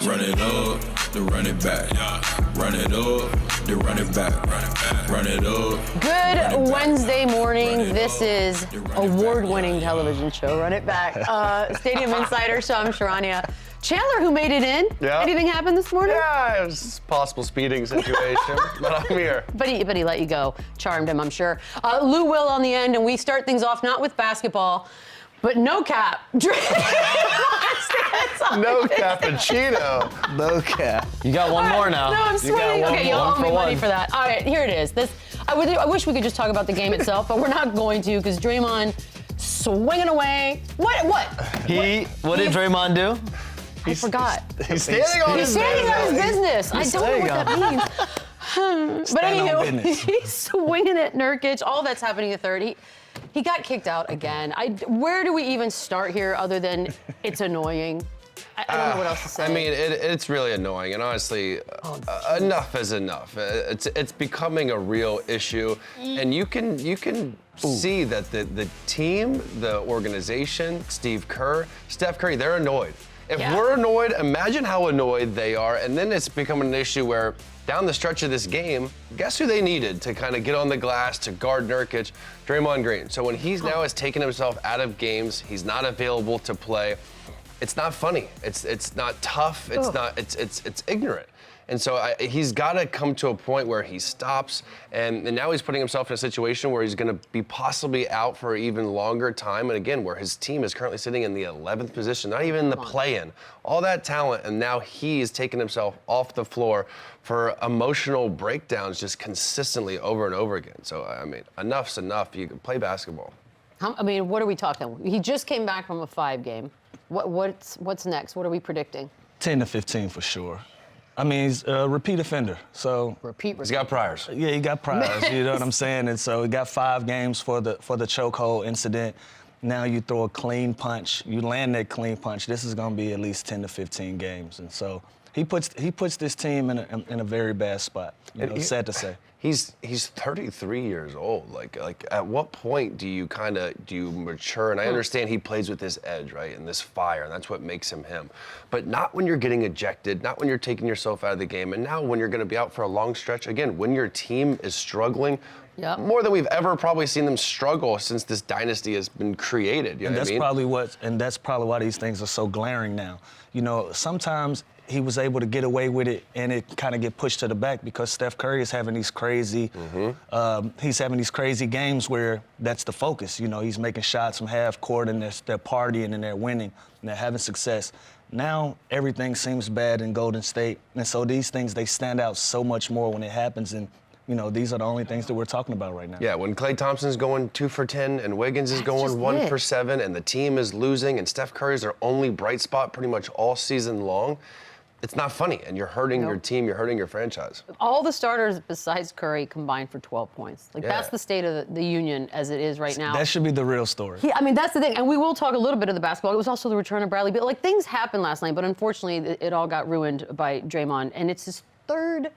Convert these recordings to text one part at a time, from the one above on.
Run it up, then run it back. Run it up, then run it back. Run it up. Good Wednesday morning. This is award-winning television show, Run It Back. Stadium Insider, Shams Charania. Chandler, who made it in. Yeah. Anything happen this morning? Yeah, it was a possible speeding situation, but I'm here. But he let you go. Charmed him, I'm sure. Lou Will on the end, and we start things off not with basketball, but no cap. No cappuccino. No cap. You got one more now. No, I'm sweating. Okay, you'll owe me money for that. All right, here it is. I wish we could just talk about the game itself, but we're not going to because Draymond swinging away. What? What did Draymond do? I forgot. He's standing on his business. I don't know what that means. But anywho, he's swinging at Nurkic. All that's happening in the third. He got kicked out again. Where do we even start here other than it's annoying? I don't know what else to say. I mean, it's really annoying, and honestly, enough is enough. It's becoming a real issue, and you can see that the team, the organization, Steve Kerr, Steph Curry, they're annoyed. If we're annoyed, imagine how annoyed they are, and then it's becoming an issue where down the stretch of this game, guess who they needed to kind of get on the glass to guard Nurkic? Draymond Green. So when he's now has taken himself out of games, he's not available to play. It's not funny. It's not tough. It's ignorant. And so he's got to come to a point where he stops, and now he's putting himself in a situation where he's going to be possibly out for an even longer time, and again, where his team is currently sitting in the 11th position, not even in the play-in. All that talent, and now he is taking himself off the floor for emotional breakdowns just consistently over and over again. So, I mean, enough's enough. You can play basketball. I mean, what are we talking? He just came back from a 5 game. What's next? What are we predicting? 10 to 15 for sure. I mean, he's a repeat offender, so. Repeat. He's got priors. Yeah, he got priors, you know what I'm saying? And so he got 5 games for the chokehold incident. Now you throw a clean punch, you land that clean punch, this is gonna be at least 10 to 15 games. And so he puts this team in a very bad spot. You know, it's sad to say. He's 33 years old. Like at what point do you mature? And I understand he plays with this edge, right, and this fire, and that's what makes him him. But not when you're getting ejected, not when you're taking yourself out of the game, and now when you're going to be out for a long stretch. Again, when your team is struggling, more than we've ever probably seen them struggle since this dynasty has been created. You know what I mean? That's probably why these things are so glaring now. You know, sometimes he was able to get away with it, and it kind of get pushed to the back because Steph Curry is having these crazy, games where that's the focus. You know, he's making shots from half court, and they're partying and they're winning and they're having success. Now everything seems bad in Golden State, and so these things, they stand out so much more when it happens. And you know, these are the only things that we're talking about right now. Yeah, when Klay Thompson's going 2 for 10 and Wiggins is going 1 for 7 and the team is losing and Steph Curry's their only bright spot pretty much all season long, it's not funny, and you're hurting your team, you're hurting your franchise. All the starters besides Curry combined for 12 points. That's the state of the union as it is right now. That should be the real story. Yeah, I mean, that's the thing. And we will talk a little bit of the basketball. It was also the return of Bradley Beal. Like, things happened last night, but unfortunately, it all got ruined by Draymond. And it's his 3rd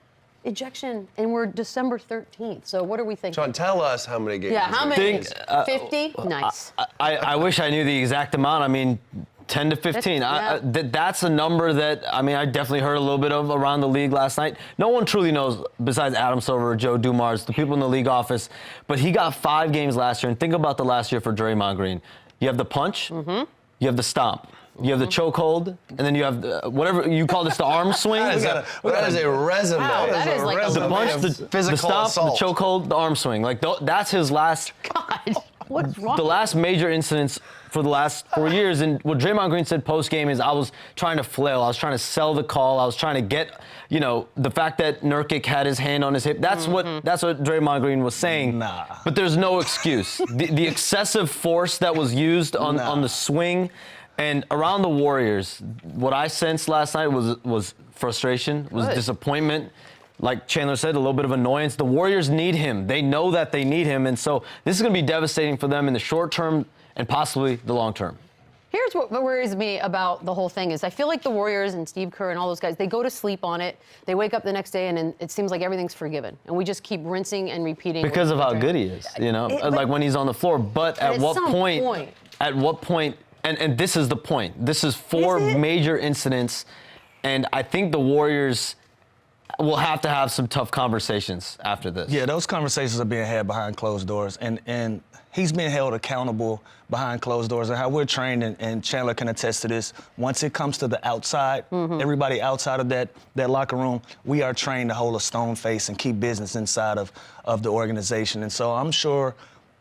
ejection, and we're December 13th. So what are we thinking? Sean, tell us how many games. Yeah, how many? 50? Nice. I wish I knew the exact amount. I mean, 10 to 15. That's a number that, I mean, I definitely heard a little bit of around the league last night. No one truly knows, besides Adam Silver, Joe Dumars, the people in the league office. But he got 5 games last year. And think about the last year for Draymond Green. You have the punch, you have the stomp, you have the chokehold, and then you have whatever you call this, the arm swing. That is a resume. Wow, that is like the punch, the stomp, assault. the chokehold, the arm swing. Like that's his last. God, what's wrong? The last major incidents for the last 4 years. And what Draymond Green said post-game is, I was trying to flail. I was trying to sell the call. I was trying to get, you know, the fact that Nurkic had his hand on his hip. That's what Draymond Green was saying. Nah. But there's no excuse. the excessive force that was used on the swing and around the Warriors, what I sensed last night was frustration, was disappointment. Like Chandler said, a little bit of annoyance. The Warriors need him. They know that they need him. And so this is going to be devastating for them in the short term and possibly the long term. Here's what worries me about the whole thing is I feel like the Warriors and Steve Kerr and all those guys, they go to sleep on it. They wake up the next day and it seems like everything's forgiven. And we just keep rinsing and repeating. Because of how good he is, you know, like when he's on the floor. But at what point, and this is the point, this is 4 major incidents And I think the Warriors will have to have some tough conversations after this. Yeah, those conversations are being had behind closed doors, and he's being held accountable behind closed doors. And how we're trained, and Chandler can attest to this, once it comes to the outside, everybody outside of that locker room, we are trained to hold a stone face and keep business inside of the organization. And so I'm sure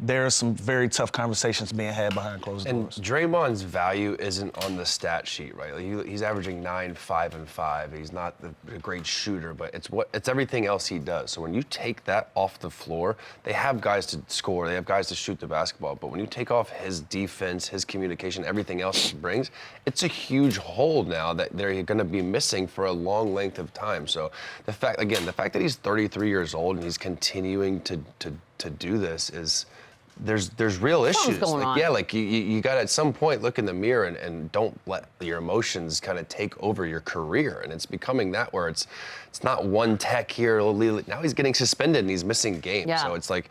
there are some very tough conversations being had behind closed doors. And Draymond's value isn't on the stat sheet, right? Like he's averaging 9, 5, and 5. He's not a great shooter, but it's everything else he does. So when you take that off the floor, they have guys to score, they have guys to shoot the basketball. But when you take off his defense, his communication, everything else he brings, it's a huge hole now that they're going to be missing for a long length of time. So the fact that he's 33 years old and he's continuing to do this is. There's real issues. Going on. Yeah, like you got to at some point look in the mirror and don't let your emotions kind of take over your career. And it's becoming that where it's not one tech here. Now he's getting suspended and he's missing games. Yeah. So it's like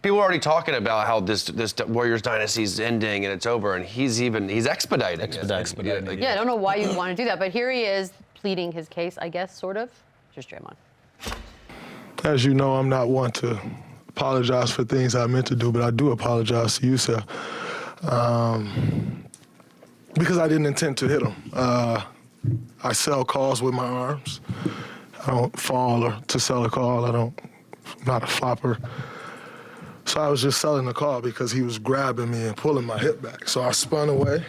people are already talking about how this Warriors dynasty is ending and it's over, and he's expediting it. Yeah, I don't know why you want to do that, but here he is pleading his case, I guess, sort of. Just Draymond. As you know, I'm not one to apologize for things I meant to do, but I do apologize to you, sir, because I didn't intend to hit him. I sell calls with my arms. I don't fall or to sell a call. I'm not a flopper. So I was just selling the call because he was grabbing me and pulling my hip back. So I spun away,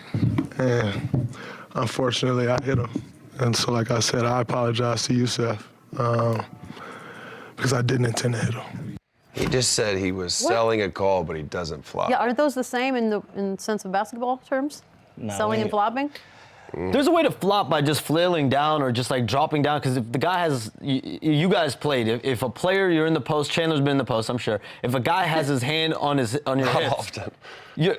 and unfortunately I hit him. And so, like I said, I apologize to you, Seth, because I didn't intend to hit him. He just said he was selling a call, but he doesn't flop. Yeah, aren't those the same in the sense of basketball terms? No, Selling and flopping? There's a way to flop by just flailing down or just like dropping down, because if the guy has, you guys played, if a player, you're in the post, Chandler's been in the post, I'm sure. If a guy has his hand on your hips, often. You're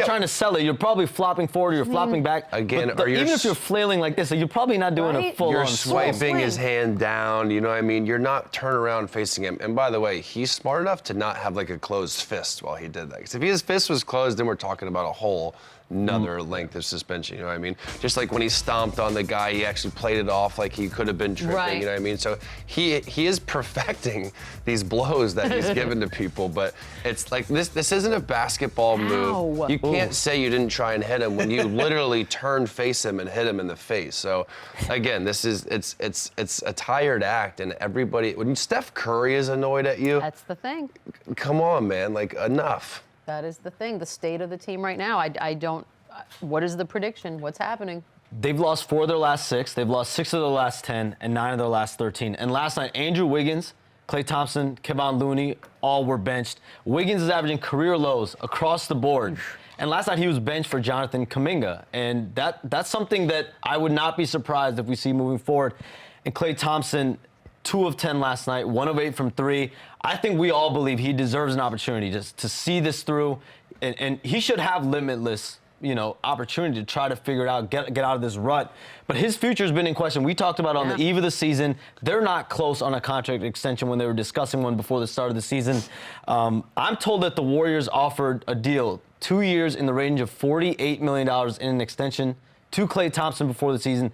trying to sell it, you're probably flopping forward or you're flopping back. Again, even if you're flailing like this, you're probably not doing a full-on You're swing. swiping his hand down, you know what I mean? You're not turning around facing him. And by the way, he's smart enough to not have like a closed fist while he did that. Because if his fist was closed, then we're talking about a whole another length of suspension, you know what I mean? Just like when he stomped on the guy, he actually played it off like he could have been tripping, Right. you know what I mean? So he is perfecting these blows that he's given to people, but it's like this isn't a basketball move. You can't say you didn't try and hit him when you literally turned face him and hit him in the face. So again, it's a tired act, and everybody, when Steph Curry is annoyed at you, That's the thing. come on, man, like enough. That is the thing. The state of the team right now. I don't. What is the prediction? What's happening? They've lost 4 of their last 6. They've lost 6 of their last 10 and 9 of their last 13. And last night, Andrew Wiggins, Klay Thompson, Kevon Looney, all were benched. Wiggins is averaging career lows across the board. And last night he was benched for Jonathan Kuminga. And that's something that I would not be surprised if we see moving forward. And Klay Thompson, 2 of 10 last night, 1 of 8 from 3. I think we all believe he deserves an opportunity to see this through, and he should have limitless, opportunity to try to figure it out, get out of this rut. But his future's been in question. We talked about on the eve of the season. They're not close on a contract extension when they were discussing one before the start of the season. I'm told that the Warriors offered a deal, 2 years in the range of $48 million in an extension to Klay Thompson before the season,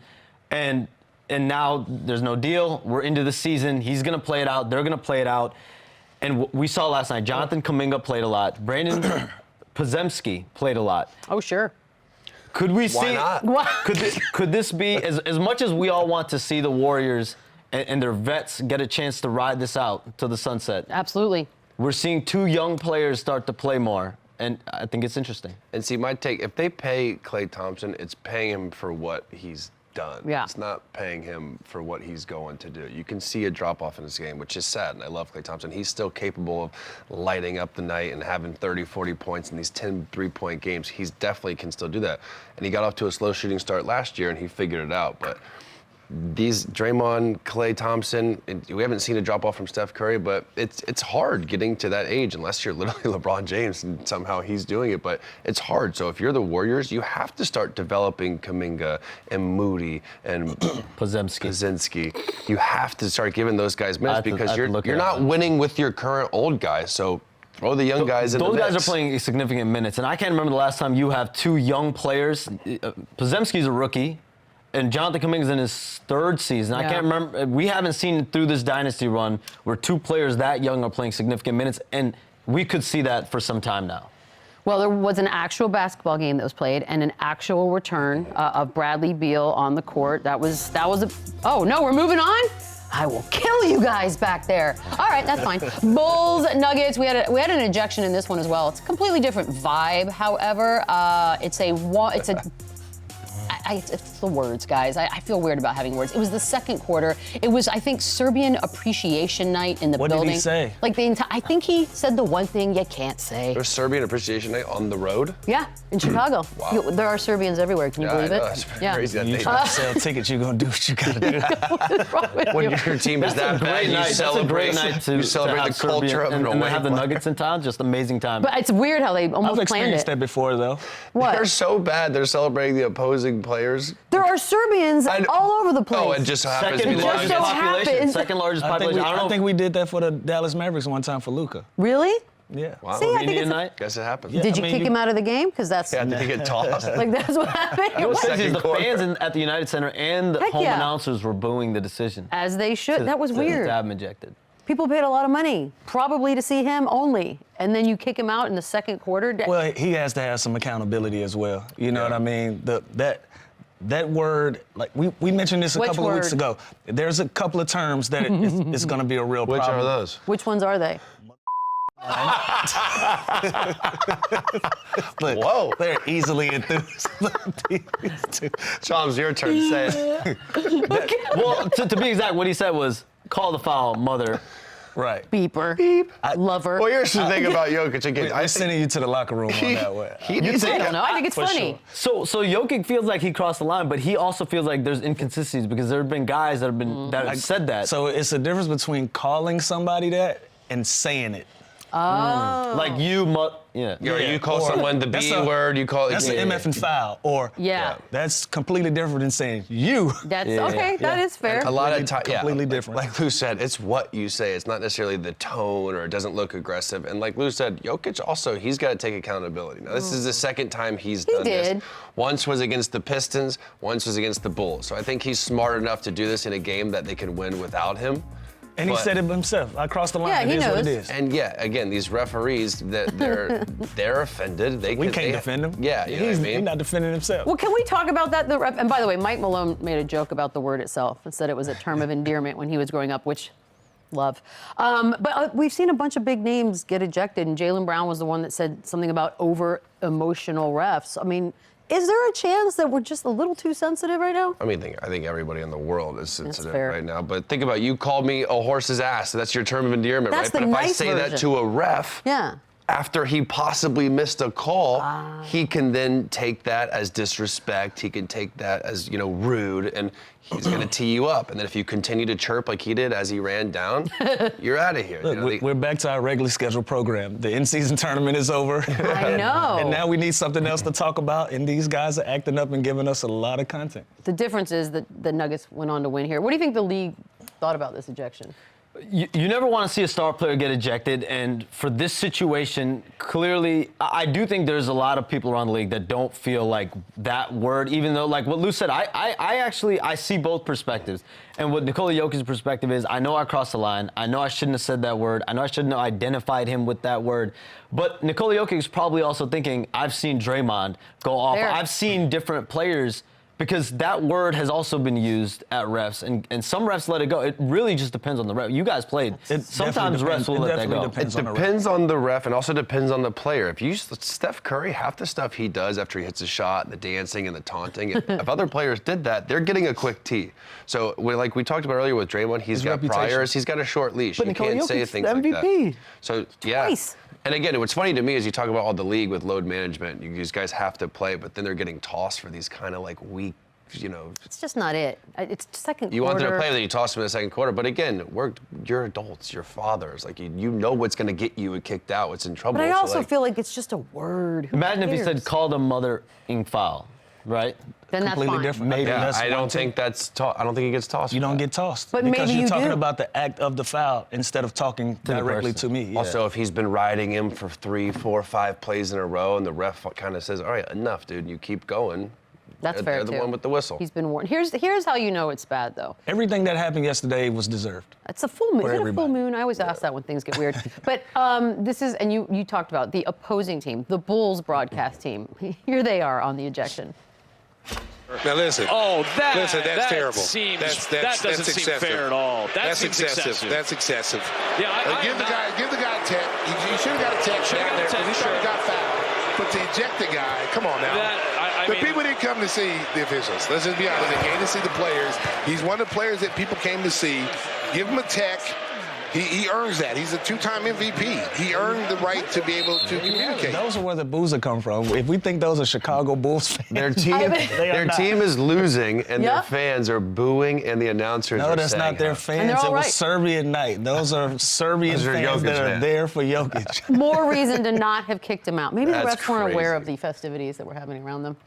and now there's no deal. We're into the season. He's going to play it out. They're going to play it out. And we saw last night, Jonathan Kuminga played a lot. Brandon Podziemski played a lot. Oh, sure. Could we see? Why not? What? Could this be, as much as we all want to see the Warriors and their vets get a chance to ride this out to the sunset? Absolutely. We're seeing 2 young players start to play more, and I think it's interesting. And see, my take, if they pay Klay Thompson, it's paying him for what he's done. Yeah. It's not paying him for what he's going to do. You can see a drop-off in his game, which is sad, and I love Klay Thompson. He's still capable of lighting up the night and having 30, 40 points in these 10 three-point games. He's definitely can still do that. And he got off to a slow shooting start last year, and he figured it out. But these Draymond, Klay Thompson, we haven't seen a drop-off from Steph Curry, but it's hard getting to that age unless you're literally LeBron James and somehow he's doing it, but it's hard. So if you're the Warriors, you have to start developing Kuminga and Moody and Podziemski. You have to start giving those guys minutes because you're not winning with your current old guys, so throw the young guys in the mix. Those guys are playing significant minutes, and I can't remember the last time you have 2 young players. Podziemski's a rookie. and Jonathan Kuminga's in his 3rd season. I can't remember. We haven't seen through this dynasty run where 2 players that young are playing significant minutes, and we could see that for some time now. Well, there was an actual basketball game that was played and an actual return of Bradley Beal on the court. That was oh no, we're moving on? I will kill you guys back there. All right, that's fine. Bulls, Nuggets, we had an ejection in this one as well. It's a completely different vibe, however. It's the words, guys. I feel weird about having words. It was the second quarter. It was, I think, Serbian Appreciation Night in the building. What did he say? Like I think he said the one thing you can't say. There's Serbian Appreciation Night on the road? Yeah, in Chicago. Wow. There are Serbians everywhere. Can you believe I it? know, that's crazy that You they try to sell tickets, you're going to do what you got to do. What's wrong with When you? your team is that bad, you That's a great night to you celebrate have the culture Serbia of and an away have the play. Nuggets in town. Just amazing time. But it's weird how they I've almost planned experienced it. that before, though. What? They're so bad, they're celebrating the opposing players. There are Serbians all over the place. Oh, it just so happens to second be largest so population. happens. Second largest I population. I don't know. think we did that for the Dallas Mavericks one time for Luka. Really? Yeah. Wow. See, I think Slovenian it's night. Guess it happens. Did you I mean, kick him out of the game? Because that's Yeah, did he get tossed? like that's what happened. What's crazy is Second the quarter. fans at the United Center and the Heck home yeah. announcers were booing the decision. As they should. That was to weird. have him ejected. People paid a lot of money, probably to see him only, and then you kick him out in the second quarter. Well, he has to have some accountability as well. You know what I mean? That word, like we mentioned this a Which couple of weeks word? ago. There's a couple of terms that it's going to be a real Which problem. are those? Which ones are they? Look, Whoa. they're easily enthused. Shams, your turn. Say it. Well, to be exact, what he said was, call the foul, mother. Right. Beeper. Beep. Lover. Well, here's the thing about Jokic. Again, I'm sending you to the locker room on that one. he needs I don't know. I think it's For funny. sure. So Jokic feels like he crossed the line, but he also feels like there's inconsistencies because there have been guys that have said that. So it's a difference between calling somebody that and saying it. Like you, yeah. You call Or someone the that's B a- word, you call it. That's an MF and foul. Or Yeah. that's completely different than saying you. That's Yeah, okay. That is fair. A lot of times, Completely different. Like Lou said, it's what you say. It's not necessarily the tone or it doesn't look aggressive. And like Lou said, Jokic also, he's got to take accountability. Now, this is the second time he's done did. this. Once was against the Pistons, once was against the Bulls. So I think he's smart enough to do this in a game that they can win without him. And he But- said it himself. I crossed the line. Yeah, It he is what it knows. is. And yeah, again, these referees, they're offended. We can't defend him. Yeah, you know what I He's mean? not defending himself. Well, can we talk about that? And by the way, Mike Malone made a joke about the word itself and said it was a term of endearment when he was growing up, which love. But we've seen a bunch of big names get ejected, and Jaylen Brown was the one that said something about over-emotional refs. I mean, is there a chance that we're just a little too sensitive right now? I think everybody in the world is sensitive fair. right now. But think about you called me a horse's ass. So that's your term of endearment, That's right? the But if I nice say that version. to a ref, Yeah. after he possibly missed a call, he can then take that as disrespect. He can take that as, rude, and he's going to tee you up. And then if you continue to chirp like he did as he ran down, you're out of here. Look, we're back to our regularly scheduled program. The in-season tournament is over. I know. And now we need something else to talk about, and these guys are acting up and giving us a lot of content. The difference is that the Nuggets went on to win here. What do you think the league thought about this ejection? You never want to see a star player get ejected, and for this situation, clearly, I do think there's a lot of people around the league that don't feel like that word, even though, like what Lou said, I see both perspectives. And what Nikola Jokic's perspective is, I know I crossed the line, I know I shouldn't have said that word, I know I shouldn't have identified him with that word, but Nikola Jokic is probably also thinking, I've seen Draymond go off, Fair. I've seen different players, because that word has also been used at refs, and some refs let it go. It really just depends on the ref. You guys played. Sometimes refs will let that go. It depends on the ref and also depends on the player. If you Steph Curry, half the stuff he does after he hits a shot, the dancing and the taunting, if other players did that, they're getting a quick tee. So like we talked about earlier with Draymond, he's got reputation. priors, he's got a short leash. But You Nikola can't say Jokic's things the like that. MVP. So yeah. Twice. And again, what's funny to me is you talk about all the league with load management. You guys have to play, but then they're getting tossed for these kind of like weak, It's just not it. It's second You quarter. wanted to play, then you toss them in the second quarter. But again, you're adults, you're fathers. Like you know what's going to get you kicked out, what's in trouble. But I So, also like, feel like it's just a word. Who Imagine if he cares? said, call the mother-ing foul, right? Then that's Completely fine. different. Maybe. Yeah, That's I one don't thing. think that's. I don't think he gets tossed. You for don't that. get tossed. But because maybe you're you talking do. about the act of the foul instead of talking the directly person. to me. Yeah. Also, if he's been riding him for 3, 4, 5 plays in a row, and the ref kind of says, "All right, enough, dude. You keep going." That's fair, They're the too. one with the whistle. He's been warned. Here's how you know it's bad, though. Everything that happened yesterday was deserved. It's a full moon. For Is it a full everybody. moon? I always ask that when things get weird. But this is, and you talked about the opposing team, the Bulls broadcast team. Here they are on the ejection. Now listen. That's terrible. That doesn't seem fair at all. That's excessive. That's excessive. Yeah, give the guy a tech. You should have got a tech down there because he should have got fouled. But to eject the guy, come on now. The people didn't come to see the officials. Let's just be honest. They came to see the players. He's one of the players that people came to see. Give him a tech. He earns that. He's a two-time MVP. He earned the right to be able to communicate. Those are where the boos come from. If we think those are Chicago Bulls fans, Their team is losing, and their fans are booing, and the announcers are saying, no, that's not their fans. they're all It was right. Serbian night. Those are Serbian Those are fans Jokic that are fans. there for Jokic. More reason to not have kicked him out. Maybe the That's refs weren't aware crazy. of the festivities that were happening around them.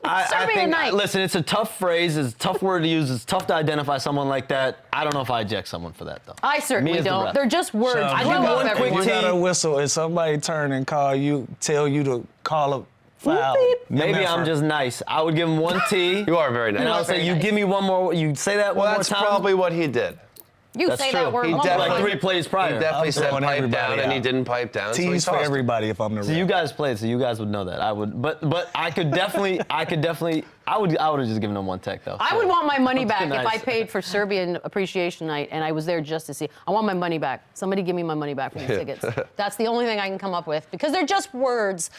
I Serbian think, night. listen, it's a tough phrase. It's a tough word to use. It's tough to identify someone like that. I don't know if I eject someone for that, though. I certainly Me as the don't. ref. They're just words. I you love one quick everyone. You got a T. whistle and somebody turn and tell you to call a foul. Beep. Maybe I'm just nice. I would give him one T. You are very nice. And I'll say, you give me one more. You say that Well, one more that's time. probably what he did. You That's say true. that word He one more definitely- time. Like 3 plays prior. He definitely I'm said throwing pipe everybody down, and he out. didn't pipe down. so he Tease for tossed him. everybody if I'm the So you ref. guys played, so you guys would know that. I would, but I could definitely, I would have just given him one tech though. I would want my money back Nice. if I paid for Serbian Appreciation Night and I was there just to see. I want my money back. Somebody give me my money back for the tickets. That's the only thing I can come up with because they're just words.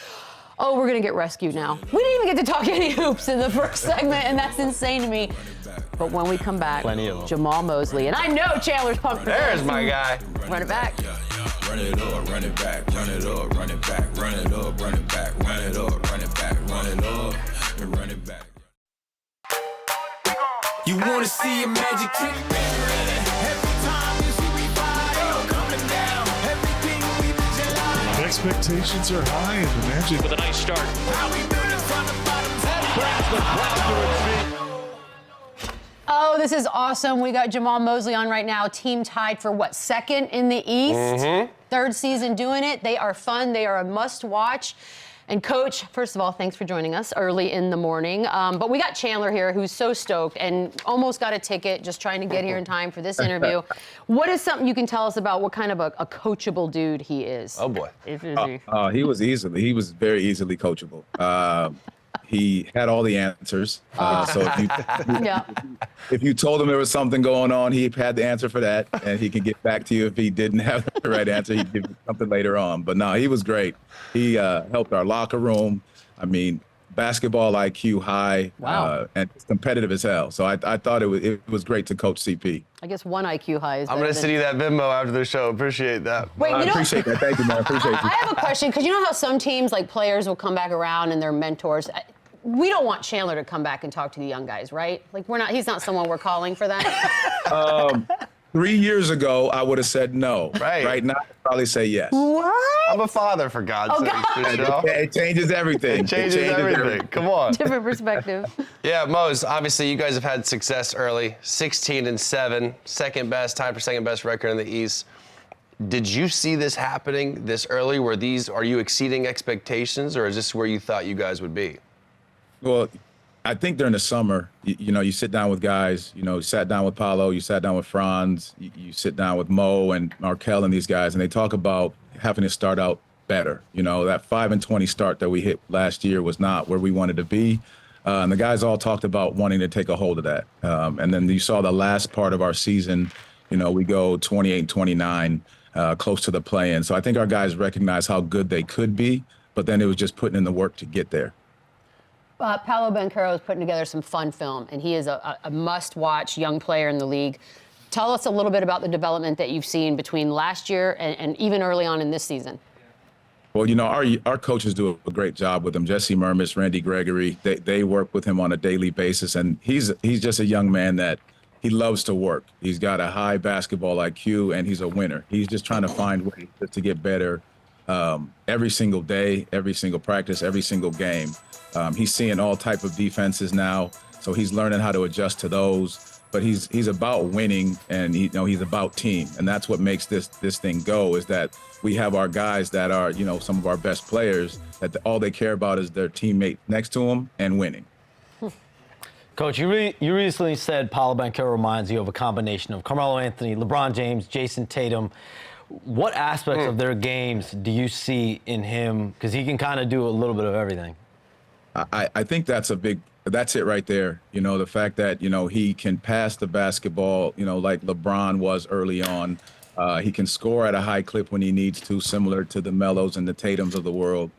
Oh, we're gonna get rescued now. We didn't even get to talk any hoops in the first segment, and that's insane to me. But when we come back, Plenty of them. Jamahl Mosley, and I know Chandler's pumped for There's this. my guy. Run it back. Run it up, run it back, run it up, run it back, run it up, run it back, run it up, run it back, run it up, and run it back. You wanna see a magic trick? Every time you see me fire, coming down. Everything we visualize. Expectations are high in the Magic. with a nice start. How we build it from the bottom. Oh, this is awesome. We got Jamahl Mosley on right now. Team tied for what, second in the East? Third season doing it. They are fun. They are a must-watch. And Coach, first of all, thanks for joining us early in the morning. But we got Chandler here, who's so stoked and almost got a ticket, just trying to get here in time for this interview. What is something you can tell us about what kind of a coachable dude he is? Oh boy. He was very easily coachable. He had all the answers. So Yeah. if you told him there was something going on, he had the answer for that, and he can get back to you if he didn't have the right answer. He'd give you something later on. But no, he was great. He helped our locker room. I mean, basketball IQ high. Wow. And it's competitive as hell. So I thought it was great to coach CP. I guess one IQ high is I'm better gonna than- send you that Venmo after the show. Appreciate that. Wait, I you know, appreciate that. Thank you, man. I appreciate you. I have a question, because you know how some teams, like players, will come back around and they're mentors. We don't want Chandler to come back and talk to the young guys, right? Like he's not someone we're calling for that. 3 years ago, I would have said no. Right. Right now, I'd probably say yes. What? I'm a father, for God's Oh, sake. God. Michelle. It changes everything. It changes everything. Come on. Different perspective. Yeah, Mose, obviously you guys have had success early. 16-7, tied for second best record in the East. Did you see this happening this early? Are you exceeding expectations, or is this where you thought you guys would be? Well, I think during the summer, you sit down with guys, you sat down with Paolo, you sat down with Franz, you sit down with Mo and Markel and these guys, and they talk about having to start out better. That 5-20 start that we hit last year was not where we wanted to be. And the guys all talked about wanting to take a hold of that. And then you saw the last part of our season, we go 28-29, close to the play-in. So I think our guys recognized how good they could be, but then it was just putting in the work to get there. Paolo Banchero is putting together some fun film, and he is a must-watch young player in the league. Tell us a little bit about the development that you've seen between last year and even early on in this season. Well, our coaches do a great job with him. Jesse Murmis, Randy Gregory, they work with him on a daily basis, and he's just a young man that he loves to work. He's got a high basketball IQ, and he's a winner. He's just trying to find ways to get better every single day, every single practice, every single game. He's seeing all type of defenses now, so he's learning how to adjust to those. But he's about winning, and he's about team, and that's what makes this thing go. Is that we have our guys that are some of our best players that all they care about is their teammate next to them and winning. Coach, you recently said Paolo Banchero reminds you of a combination of Carmelo Anthony, LeBron James, Jason Tatum. What aspects of their games do you see in him? Because he can kind of do a little bit of everything. I think that's it right there. You know, the fact that, you know, he can pass the basketball, you know, like LeBron was early on. He can score at a high clip when he needs to, similar to the Melos and the Tatums of the world.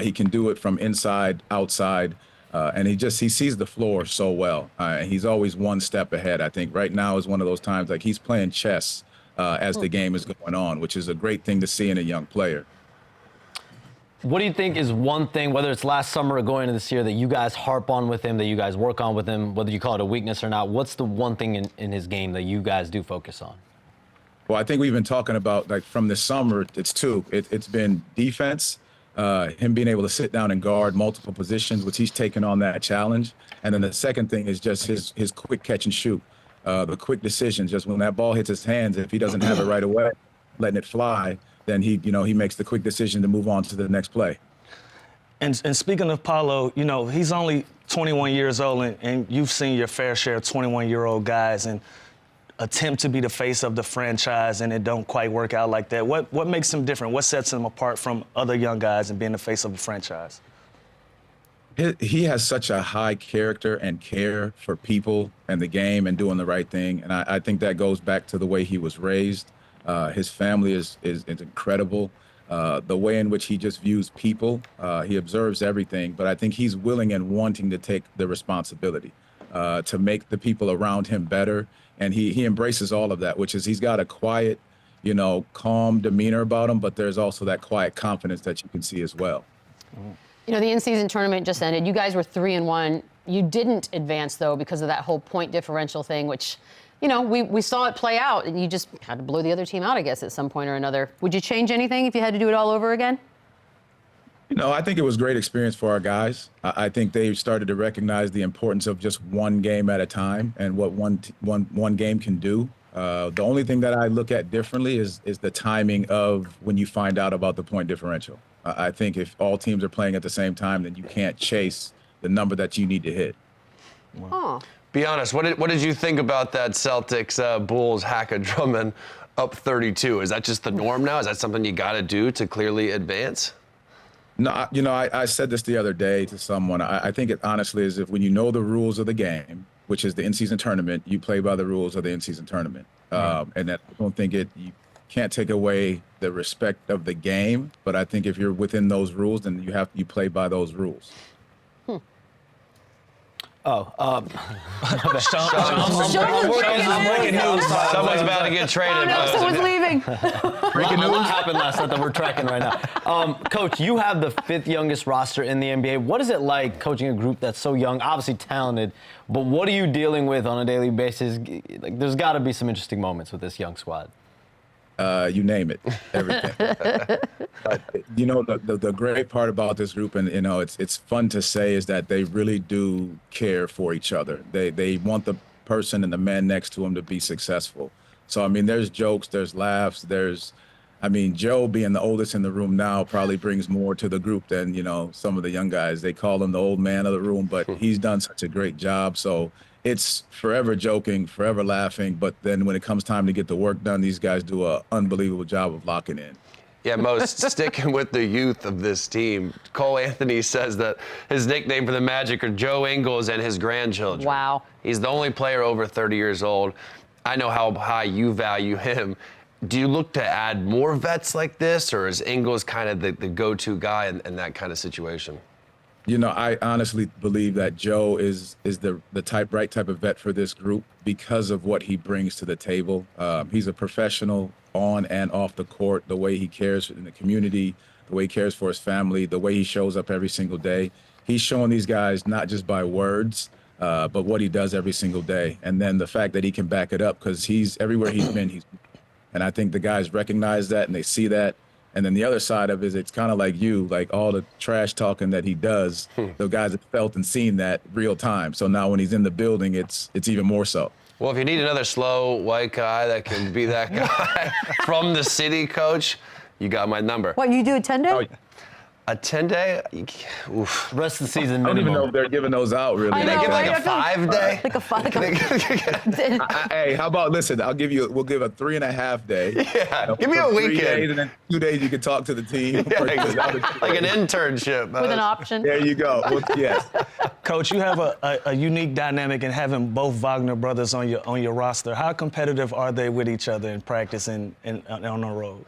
He can do it from inside, outside, and he sees the floor so well. He's always one step ahead. I think right now is one of those times like he's playing chess as the game is going on, which is a great thing to see in a young player. What do you think is one thing, whether it's last summer or going into this year, that you guys harp on with him, that you guys work on with him, whether you call it a weakness or not? What's the one thing in his game that you guys do focus on? Well, I think we've been talking about, like, from this summer, it's two. It's been defense, him being able to sit down and guard multiple positions, which he's taken on that challenge. And then the second thing is just his quick catch and shoot, the quick decisions. Just when that ball hits his hands, if he doesn't have it right away, letting it fly, then he makes the quick decision to move on to the next play. And speaking of Paolo, you know, he's only 21 years old, and you've seen your fair share of 21-year-old guys and attempt to be the face of the franchise, and it don't quite work out like that. What makes him different? What sets him apart from other young guys and being the face of the franchise? He has such a high character and care for people and the game and doing the right thing. And I think that goes back to the way he was raised. His family is incredible. The way in which he just views people, he observes everything, but I think he's willing and wanting to take the responsibility to make the people around him better. And he embraces all of that, which is he's got a quiet, you know, calm demeanor about him, but there's also that quiet confidence that you can see as well. You know, the in-season tournament just ended. You guys were 3-1. You didn't advance, though, because of that whole point differential thing, which, you know, we saw it play out, and you just had to blow the other team out, I guess, at some point or another. Would you change anything if you had to do it all over again? You know, I think it was a great experience for our guys. I think they started to recognize the importance of just one game at a time and what one game can do. The only thing that I look at differently is the timing of when you find out about the point differential. I think if all teams are playing at the same time, then you can't chase the number that you need to hit. Wow. Be honest, what did you think about that Celtics Bulls hack a Drummond up 32? Is that just the norm now? Is that something you got to do to clearly advance? No, you know, I said this the other day to someone. I think it honestly is if when you know the rules of the game, which is the in-season tournament, you play by the rules of the in-season tournament. And that I don't think you can't take away the respect of the game, but I think if you're within those rules, then you play by those rules. I'm working news. Someone's about to get traded. Oh, no, someone's leaving. Breaking news. What happened last night that we're tracking right now? Coach, you have the 5th youngest roster in the NBA. What is it like coaching a group that's so young, obviously talented, but what are you dealing with on a daily basis? Like, there's got to be some interesting moments with this young squad. You name it, everything. You know, the great part about this group, and you know, it's fun to say, is that they really do care for each other. They want the person and the man next to them to be successful. So I mean, there's jokes, there's laughs, Joe being the oldest in the room now probably brings more to the group than, you know, some of the young guys. They call him the old man of the room, but he's done such a great job. So it's forever joking, forever laughing, but then when it comes time to get the work done, these guys do an unbelievable job of locking in. Yeah, most sticking with the youth of this team. Cole Anthony says that his nickname for the Magic are Joe Ingles and his grandchildren. Wow. He's the only player over 30 years old. I know how high you value him. Do you look to add more vets like this, or is Ingles kind of the go-to guy in that kind of situation? You know, I honestly believe that Joe is the right type of vet for this group because of what he brings to the table. He's a professional on and off the court, the way he cares in the community, the way he cares for his family, the way he shows up every single day. He's showing these guys not just by words, but what he does every single day. And then the fact that he can back it up because everywhere he's been, and I think the guys recognize that and they see that. And then the other side of it is it's kind of like all the trash talking that he does, the guys have felt and seen that real time. So now when he's in the building, it's even more so. Well, if you need another slow white guy that can be that guy from the city, Coach, you got my number. What, you do attending? A 10-day? Oof. Rest of the season I don't even know minimum. if they're giving those out, really. I know, They give like right? a 5-day? Like a 5. Hey, how about, listen, we'll give a 3.5 day. Yeah, give me a 3 weekend. days, and then 2 days you can talk to the team. Yeah, exactly. Like an internship. With an option. There you go. Well, yes. Coach, you have a unique dynamic in having both Wagner brothers on your roster. How competitive are they with each other in practice and on the road?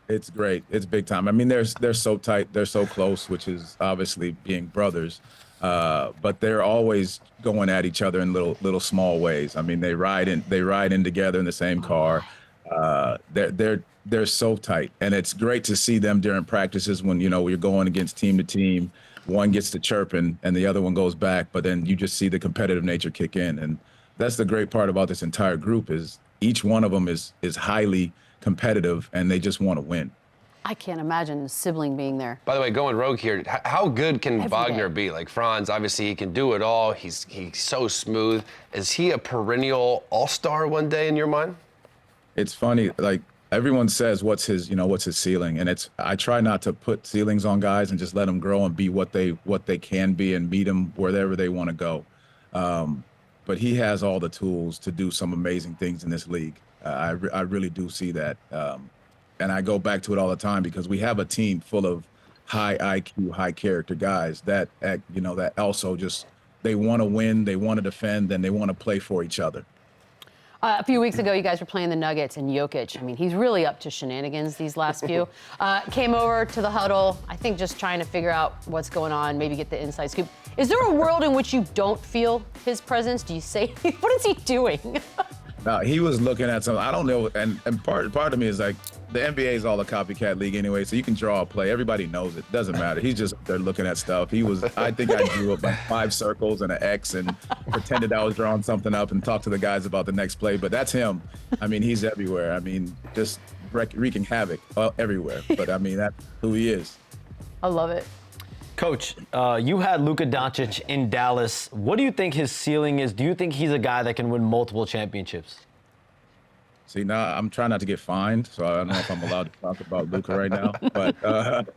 It's great. It's big time. I mean, they're so tight. They're so close, which is obviously being brothers. But they're always going at each other in little small ways. I mean, they ride in together in the same car. They're so tight, and it's great to see them during practices when you're going against team to team. One gets to chirping and the other one goes back, but then you just see the competitive nature kick in, and that's the great part about this entire group is each one of them is highly competitive, and they just want to win. I can't imagine a sibling being there. By the way, going rogue here, how good can Every Wagner day. be? Like Franz, obviously he can do it all. He's so smooth. Is he a perennial all-star one day in your mind? It's funny, like everyone says, what's his ceiling, and I try not to put ceilings on guys and just let them grow and be what they can be and meet them wherever they want to go. But he has all the tools to do some amazing things in this league. I really do see that. And I go back to it all the time because we have a team full of high IQ, high character guys that also just, they want to win, they want to defend, and they want to play for each other. A few weeks ago, you guys were playing the Nuggets, and Jokic, I mean, he's really up to shenanigans these last few. Came over to the huddle, I think just trying to figure out what's going on, maybe get the inside scoop. Is there a world in which you don't feel his presence? Do you say, what is he doing? He was looking at something. I don't know, and part of me is like, the NBA is all a copycat league anyway, so you can draw a play. Everybody knows it. Doesn't matter. He's just there looking at stuff. I think I drew up like 5 circles and an X and pretended I was drawing something up and talked to the guys about the next play. But that's him. I mean, he's everywhere. I mean, just wreaking havoc everywhere. But I mean, that's who he is. I love it. Coach, you had Luka Doncic in Dallas. What do you think his ceiling is? Do you think he's a guy that can win multiple championships? See, now I'm trying not to get fined, so I don't know if I'm allowed to talk about Luka right now. But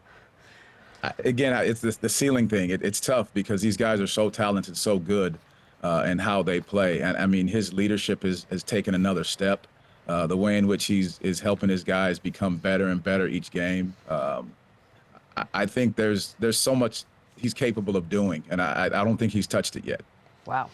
again, it's the ceiling thing. It's tough because these guys are so talented, so good in how they play. And I mean, his leadership has taken another step. The way in which is helping his guys become better and better each game. I think there's so much he's capable of doing, and I don't think he's touched it yet. Wow.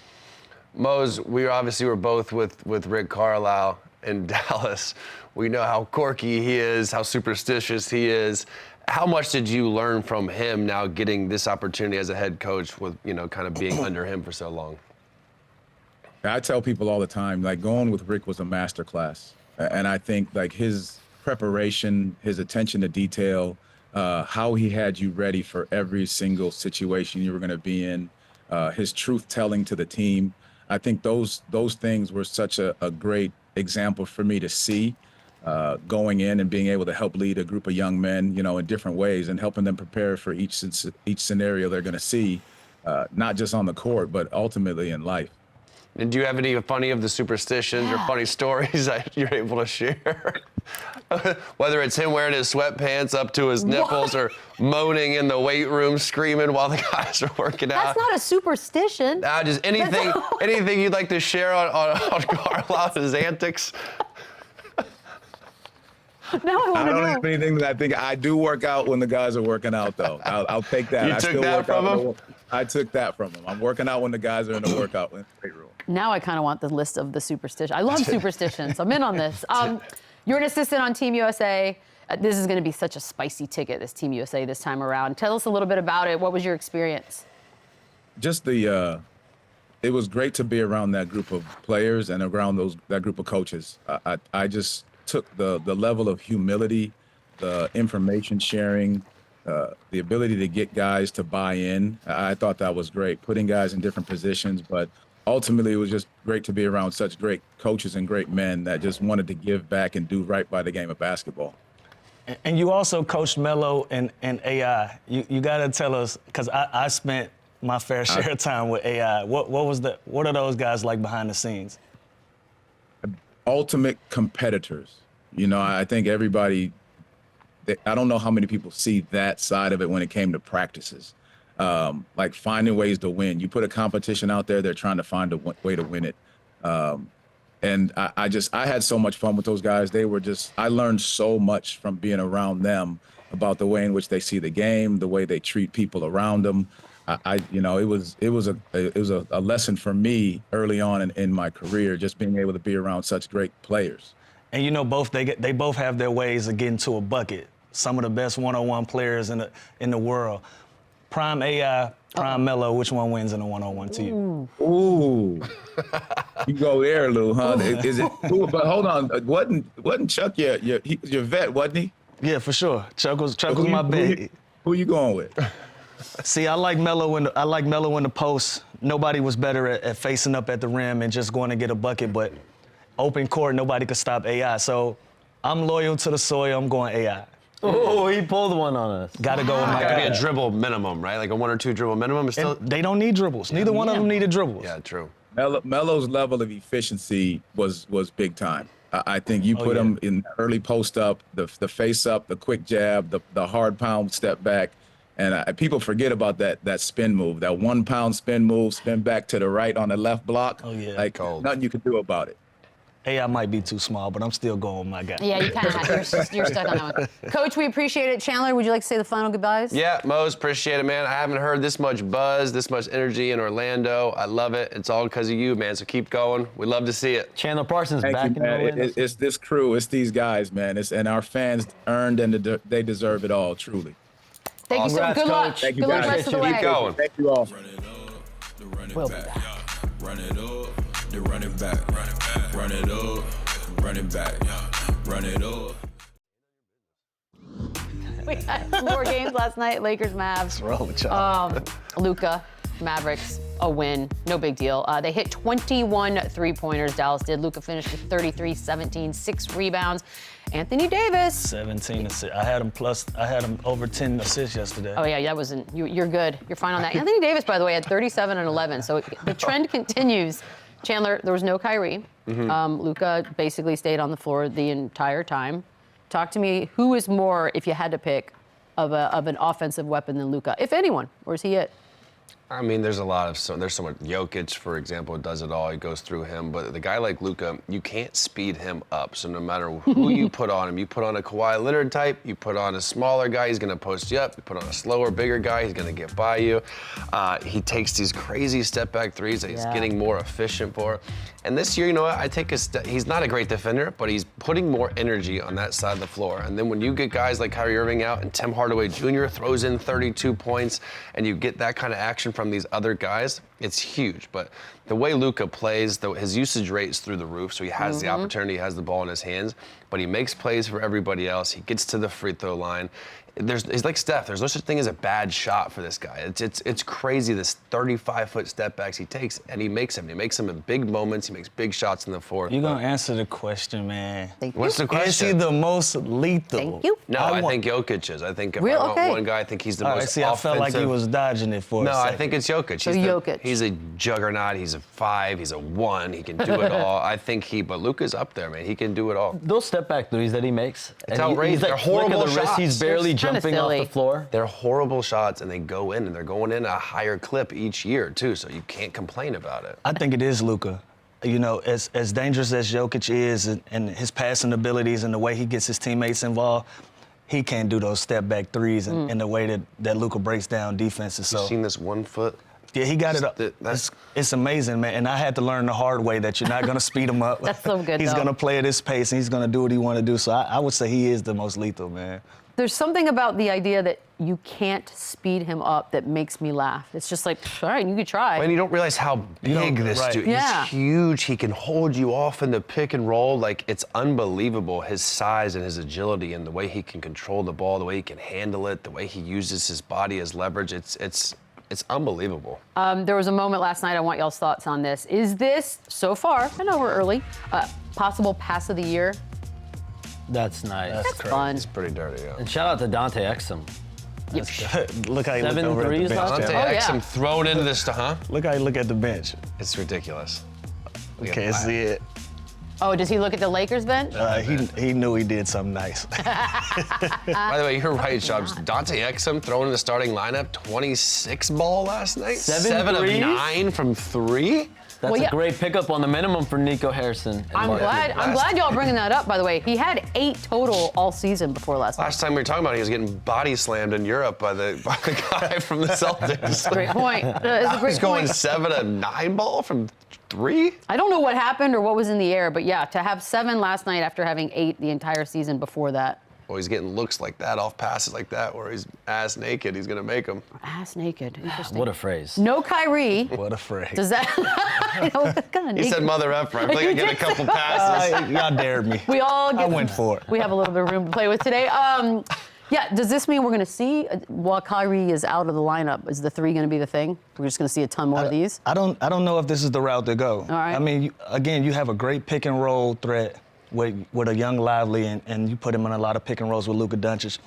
Mose, we obviously were both with Rick Carlisle in Dallas. We know how quirky he is, how superstitious he is. How much did you learn from him now getting this opportunity as a head coach with, kind of being under him for so long? I tell people all the time, like going with Rick was a masterclass. And I think like his preparation, his attention to detail, how he had you ready for every single situation you were going to be in, his truth telling to the team. I think those things were such a great example for me to see going in and being able to help lead a group of young men, in different ways and helping them prepare for each scenario they're going to see, not just on the court, but ultimately in life. And do you have any funny of the superstitions or funny stories that you're able to share? Whether it's him wearing his sweatpants up to his nipples or moaning in the weight room, screaming while the guys are working out. That's not a superstition. Just anything you'd like to share on Carlisle's antics? Now I want to know. I don't have anything that I think. I do work out when the guys are working out, though. I'll take that. You took that from him? I took that from him. I'm working out when the guys are in the workout in the weight room. Now I kind of want the list of the superstitions. I love superstitions. I'm in on this. You're an assistant on Team USA. This is going to be such a spicy ticket, this Team USA this time around. Tell us a little bit about it. What was your experience? Just it was great to be around that group of players and around that group of coaches. I just took the level of humility, the information sharing, the ability to get guys to buy in. I thought that was great, putting guys in different positions. But ultimately, it was just great to be around such great coaches and great men that just wanted to give back and do right by the game of basketball. And you also coached Melo and AI. You got to tell us, because I spent my fair share of time with AI. What are those guys like behind the scenes? Ultimate competitors. I think everybody I don't know how many people see that side of it when it came to practices. Like finding ways to win. You put a competition out there, they're trying to find a way to win it. And I had so much fun with those guys. I learned so much from being around them about the way in which they see the game, the way they treat people around them. It was a lesson for me early on in my career, just being able to be around such great players. And they both have their ways of getting to a bucket. Some of the best one-on-one players in the world. Prime AI, Prime Melo, which one wins in a one-on-one to you? Ooh. You go there, Lou, huh? Is it? Ooh, but hold on, wasn't Chuck your vet, wasn't he? Yeah, for sure. Chuck was my bet. Who you going with? See, I like Melo in the post. Nobody was better at facing up at the rim and just going to get a bucket, but open court, nobody could stop AI. So I'm loyal to the soil. I'm going AI. Oh, he pulled one on us. Got to go with my Got to guy. be a dribble minimum, right? Like a 1 or 2 dribble minimum. And they don't need dribbles. Neither one of them needed dribbles. Yeah, true. Melo's level of efficiency was big time. I think you put him in early post up, the face up, the quick jab, the hard pound step back. And people forget about that spin move, that 1 pound spin move, spin back to the right on the left block. Oh, yeah. Like nothing you can do about it. AI might be too small, but I'm still going with my guy. Yeah, you kind of have. You're stuck on that one. Coach, we appreciate it. Chandler, would you like to say the final goodbyes? Yeah, Mose, appreciate it, man. I haven't heard this much buzz, this much energy in Orlando. I love it. It's all because of you, man. So keep going. We love to see it. Chandler Parson's Thank back you, in man. Orlando. It's this crew. It's these guys, man. And our fans earned and they deserve it all, truly. Thank you so much. Congrats, Good luck. Coach. Thank you, Good luck guys. rest of the Keep way. going. Thank you all. Run it up, the running We'll be back. back. Run it up, the running back. Run it up, running back. Run it up. We had more games last night. Lakers, Mavs. Roll with y'all. Luka, Mavericks, a win. No big deal. They hit 21 three-pointers. Dallas did. Luka finished with 33, 17, 6 rebounds. Anthony Davis. 17 assists. I had him over 10 assists yesterday. Oh, yeah, that wasn't. You're good. You're fine on that. Anthony Davis, by the way, had 37 and 11. So the trend continues. Chandler, there was no Kyrie. Luka basically stayed on the floor the entire time. Talk to me. Who is more, if you had to pick, of an offensive weapon than Luka, if anyone, or is he it? I mean, there's so much. Jokic, for example, does it all. He goes through him. But the guy like Luka, you can't speed him up. So no matter who you put on him, you put on a Kawhi Leonard type, you put on a smaller guy, he's going to post you up. You put on a slower, bigger guy, he's going to get by you. He takes these crazy step back threes that he's getting more efficient for. And this year, you know what? He's not a great defender, but he's putting more energy on that side of the floor. And then when you get guys like Kyrie Irving out and Tim Hardaway Jr. throws in 32 points and you get that kind of action from these other guys, it's huge. But the way Luka plays, his usage rate is through the roof, so he has the opportunity, he has the ball in his hands, but he makes plays for everybody else. He gets to the free throw line. He's like Steph. There's no such thing as a bad shot for this guy. It's crazy, this 35-foot step backs he takes, and he makes them. He makes them in big moments. He makes big shots in the fourth. You're going to answer the question, man. Thank you. What's the question? Is he the most lethal? Thank you. No, I think Jokic is. I think if I want one guy, I think he's the All most right, see, I felt like he was dodging it for a No, second. I think it's Jokic. So Jokic. He's a juggernaut. He's a 5. He's a 1. He can do it all. I think but Luka's up there, man. He can do it all. Those step back threes that he makes, It's outrageous. They're horrible shots. He's barely They're kinda jumping off silly. the floor. They're horrible shots, and they go in, and they're going in at a higher clip each year, too, so you can't complain about it. I think it is Luka. You know, as dangerous as Jokic is and his passing abilities and the way he gets his teammates involved, he can't do those step-back threes in the way that Luka breaks down defenses. So, You've seen this 1 foot? yeah, he got it up. That's It's amazing, man. And I had to learn the hard way that you're not going to speed him up. That's so good, He's though. going to play at his pace, and he's going to do what he want to do. So I would say he is the most lethal, man. There's something about the idea that you can't speed him up that makes me laugh. It's just like, all right, you could try. And you don't realize how big this right. dude. Yeah. He's huge. He can hold you off in the pick and roll. Like, it's unbelievable, his size and his agility and the way he can control the ball, the way he can handle it, the way he uses his body as leverage. It's unbelievable. There was a moment last night. I want y'all's thoughts on this. Is this, so far, I know we're early, possible pass of the year? That's nice. That's fun. It's pretty dirty, yeah. And shout out to Dante Exum. Look how he looked 7 over at the threes bench. last Dante night? Oh, yeah. Exum thrown into this, huh? Look how he look at the bench. It's ridiculous. Look at Can't that. see it. Oh, does he look at the Lakers bench? He knew he did something nice. By the way, you're right, Shams. Dante Exum throwing in the starting lineup, 26 ball last night. 7 of 9 from 3. That's a great pickup on the minimum for Nico Harrison. I'm glad y'all bringing that up, by the way. He had 8 total all season before last night. Last time we were talking about it, he was getting body slammed in Europe by the guy from the Celtics. Great point. He's going 7 of 9 ball from 3? I don't know what happened or what was in the air, but yeah, to have 7 last night after having 8 the entire season before that. Well, he's getting looks like that, off passes like that, where he's ass naked. He's going to make them. Ass naked. Interesting. What a phrase. No Kyrie. What a phrase. Does that? He said mother effer. I think I get a couple passes. Y'all dared me. We all get. I went for it. We have a little bit of room to play with today. Yeah, does this mean we're going to see, while Kyrie is out of the lineup, is the 3 going to be the thing? We're just going to see a ton more of these? I don't know if this is the route to go. All right. I mean, you have a great pick and roll threat with a young Lively, and you put him in a lot of pick and rolls with Luka Doncic.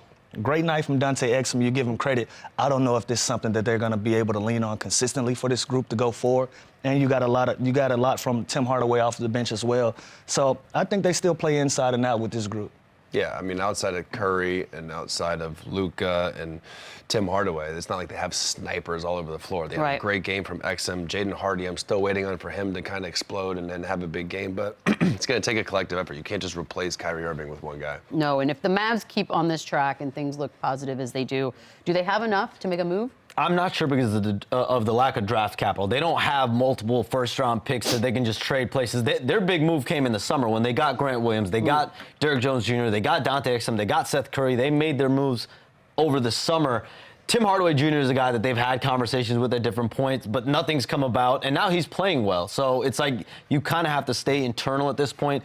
Great night from Dante Exum. You give him credit. I don't know if this is something that they're going to be able to lean on consistently for this group to go forward. And you got a lot from Tim Hardaway off the bench as well. So I think they still play inside and out with this group. Yeah, I mean, outside of Curry and outside of Luka and Tim Hardaway, it's not like they have snipers all over the floor. They have a great game from Exum. Jaden Hardy, I'm still waiting on for him to kind of explode and then have a big game, but it's going to take a collective effort. You can't just replace Kyrie Irving with one guy. No, and if the Mavs keep on this track and things look positive as they do they have enough to make a move? I'm not sure because of the lack of draft capital. They don't have multiple first-round picks that they can just trade places. Their big move came in the summer when they got Grant Williams, they got Derrick Jones Jr., they got Dante Exum, they got Seth Curry. They made their moves over the summer. Tim Hardaway Jr. is a guy that they've had conversations with at different points, but nothing's come about, and now he's playing well. So it's like you kind of have to stay internal at this point.